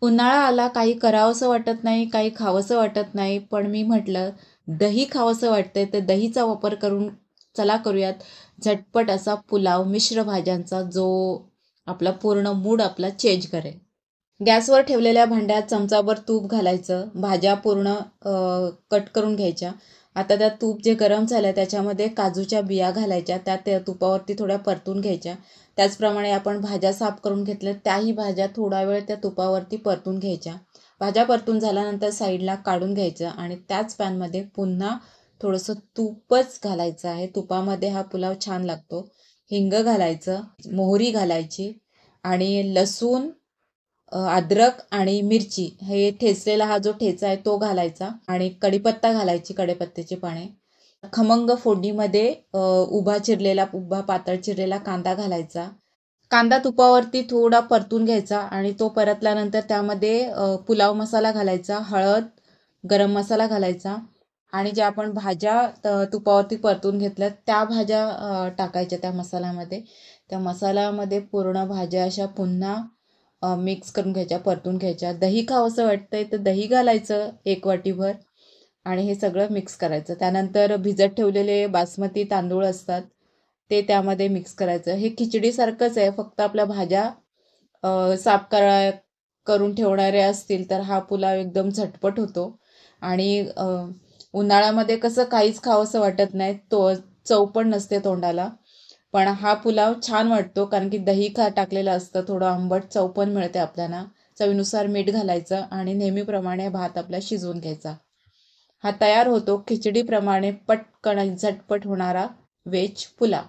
उन्हाळा आला, काही करावंसं वाटत नाही, काही खावंसं वाटत नाही. पण मी म्हटलं दही खावंसं वाटतंय, तर दहीचा वापर करून चला करूयात झटपट असा पुलाव मिश्र भाज्यांचा, जो आपला पूर्ण मूड आपला चेंज करेल. गॅसवर ठेवलेल्या भांड्यात चमचाभर तूप घालायचं. भाज्या पूर्ण कट करून घ्यायच्या. आता त्या तूप जे गरम झालं त्याच्यामध्ये काजूच्या बिया घालायच्या. त्या तुपावरती थोड्या परतून घ्यायच्या. त्याचप्रमाणे आपण भाज्या साफ करून घेतल्या, त्याही भाज्या थोडा वेळ त्या तुपावरती परतून घ्यायच्या. भाज्या परतून झाल्यानंतर साईडला काढून घ्यायचं आणि त्याच पॅनमध्ये पुन्हा थोडंसं तूपच घालायचं आहे. तुपामध्ये हा पुलाव छान लागतो. हिंग घालायचं, मोहरी घालायची आणि लसूण, अद्रक आणि मिरची हे ठेचलेला हा जो ठेचा आहे तो घालायचा आणि कढीपत्ता घालायची, कढीपत्त्याची पाने. खमंग फोडणीमध्ये उभा पातळ चिरलेला कांदा घालायचा. कांदा तुपावरती थोडा परतून घ्यायचा आणि तो परतल्यानंतर त्यामध्ये पुलाव मसाला घालायचा, हळद, गरम मसाला घालायचा आणि ज्या आपण भाज्या तुपावरती परतून घेतल्या त्या भाज्या टाकायच्या त्या मसाल्यामध्ये. त्या मसाल्यामध्ये पूर्ण भाज्या अशा पुन्हा मिक्स करून घ्यायच्या, परतून घ्यायच्या. दही खावंसं वाटतंय तर दही घालायचं 1 वाटीभर आणि हे सगळं मिक्स करायचं. त्यानंतर भिजत ठेवलेले बासमती तांदूळ असतात ते त्यामध्ये मिक्स करायचं. हे खिचडीसारखंच आहे, फक्त आपल्या भाज्या साफ करून ठेवणारे असतील तर हा पुलाव एकदम झटपट होतो. आणि उन्हाळ्यामध्ये कसं काहीच खावंसं वाटत नाही, चव पण नसते तोंडाला. पण हा पुलाव छान वाटतो कारण की दही टाकलेलं असतं, थोडं आंबट चव पण मिळते आपल्याला. चवीनुसार मीठ घालायचं आणि नेहमीप्रमाणे भात आपला शिजवून घ्यायचा. हा तयार होतो खिचडीप्रमाणे पटकन झटपट होणारा व्हेज पुलाव.